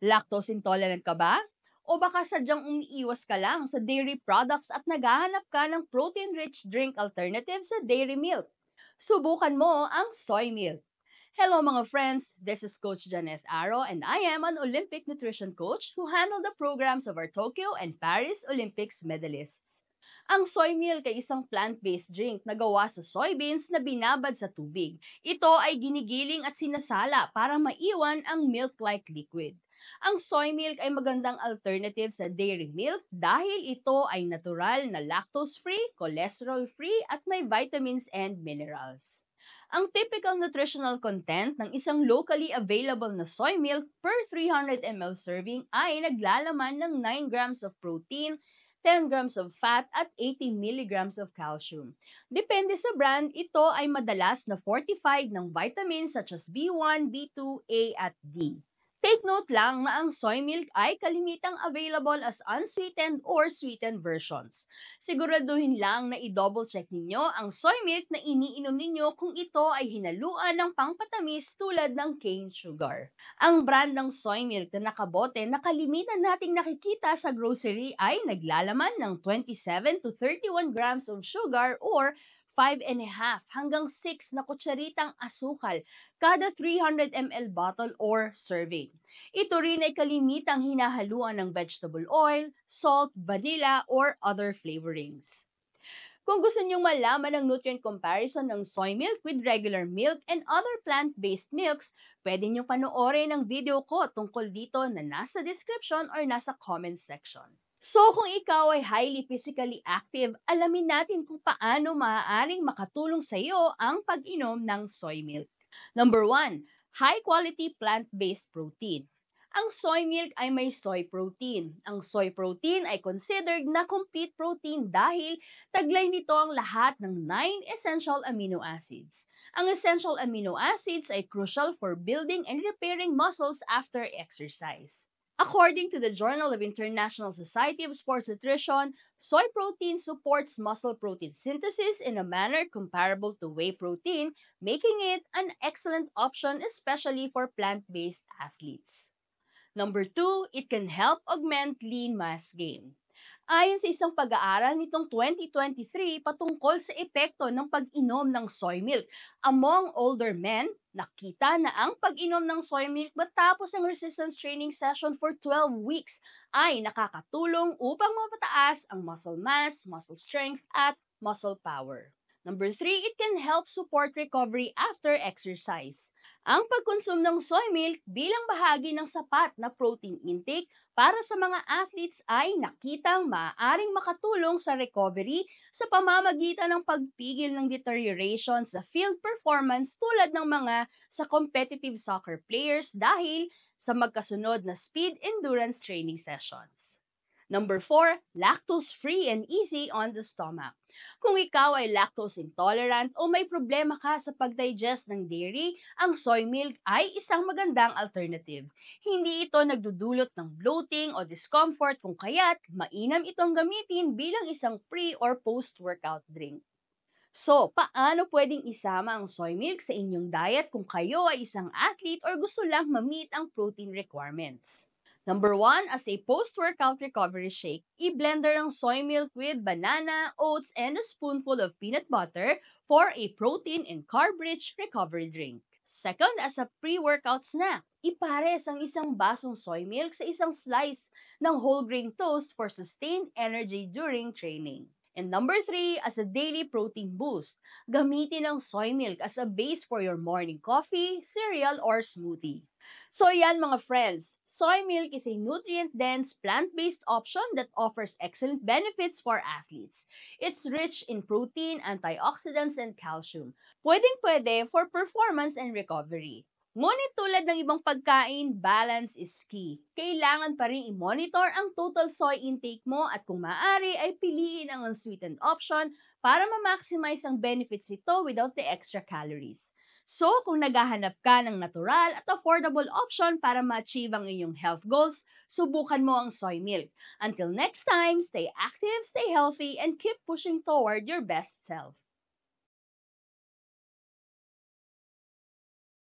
Lactose intolerant ka ba? O baka sadyang umiiwas ka lang sa dairy products at naghahanap ka ng protein-rich drink alternative sa dairy milk? Subukan mo ang soy milk. Hello mga friends, this is Coach Janeth Aro and I am an Olympic nutrition coach who handled the programs of our Tokyo and Paris Olympics medalists. Ang soy milk ay isang plant-based drink na gawa sa soybeans na binabad sa tubig. Ito ay ginigiling at sinasala para maiwan ang milk-like liquid. Ang soy milk ay magandang alternative sa dairy milk dahil ito ay natural na lactose-free, cholesterol-free at may vitamins and minerals. Ang typical nutritional content ng isang locally available na soy milk per 300 ml serving ay naglalaman ng 9 grams of protein, 10 grams of fat at 80 milligrams of calcium. Depende sa brand, ito ay madalas na fortified ng vitamins such as B1, B2, A at D. Take note lang na ang soy milk ay kalimitang available as unsweetened or sweetened versions. Siguraduhin lang na i-double check ninyo ang soy milk na iniinom ninyo kung ito ay hinaluan ng pangpatamis tulad ng cane sugar. Ang brand ng soy milk na nakabote na kalimitan nating nakikita sa grocery ay naglalaman ng 27 to 31 grams of sugar or 5.5 hanggang 6 na kutsaritang asukal kada 300 ml bottle or serving. Ito rin ay kalimitang hinahaluan ng vegetable oil, salt, vanilla, or other flavorings. Kung gusto niyong malaman ang nutrient comparison ng soy milk with regular milk and other plant-based milks, pwede niyong panoorin ang video ko tungkol dito na nasa description or nasa comment section. So kung ikaw ay highly physically active, alamin natin kung paano maaaring makatulong sa iyo ang pag-inom ng soy milk. Number 1, high-quality plant-based protein. Ang soy milk ay may soy protein. Ang soy protein ay considered na complete protein dahil taglay nito ang lahat ng 9 essential amino acids. Ang essential amino acids ay crucial for building and repairing muscles after exercise. According to the Journal of International Society of Sports Nutrition, soy protein supports muscle protein synthesis in a manner comparable to whey protein, making it an excellent option especially for plant-based athletes. Number 2, it can help augment lean mass gain. Ayon sa isang pag-aaral nitong 2023 patungkol sa epekto ng pag-inom ng soy milk among older men, nakita na ang pag-inom ng soy milk matapos ang resistance training session for 12 weeks ay nakakatulong upang mapataas ang muscle mass, muscle strength, at muscle power. Number 3, it can help support recovery after exercise. Ang pagkonsum ng soy milk bilang bahagi ng sapat na protein intake para sa mga athletes ay nakitang maaaring makatulong sa recovery sa pamamagitan ng pagpigil ng deterioration sa field performance tulad ng mga sa competitive soccer players dahil sa magkasunod na speed endurance training sessions. Number 4, lactose-free and easy on the stomach. Kung ikaw ay lactose intolerant o may problema ka sa pag-digest ng dairy, ang soy milk ay isang magandang alternative. Hindi ito nagdudulot ng bloating o discomfort kung kaya't mainam itong gamitin bilang isang pre- or post-workout drink. So, paano pwedeng isama ang soy milk sa inyong diet kung kayo ay isang athlete or gusto lang ma-meet ang protein requirements? Number 1, as a post-workout recovery shake, i-blender ang soy milk with banana, oats, and a spoonful of peanut butter for a protein and carb-rich recovery drink. Second, as a pre-workout snack, ipares ang isang basong soy milk sa isang slice ng whole grain toast for sustained energy during training. And number 3, as a daily protein boost, gamitin ang soy milk as a base for your morning coffee, cereal, or smoothie. So yan mga friends, soy milk is a nutrient-dense plant-based option that offers excellent benefits for athletes. It's rich in protein, antioxidants, and calcium. Pwedeng-pwede for performance and recovery. Ngunit tulad ng ibang pagkain, balance is key. Kailangan pa rin i-monitor ang total soy intake mo at kung maaari ay piliin ang unsweetened option para ma-maximize ang benefits nito without the extra calories. So, kung naghahanap ka ng natural at affordable option para ma-achieve ang iyong health goals, subukan mo ang soy milk. Until next time, stay active, stay healthy, and keep pushing toward your best self.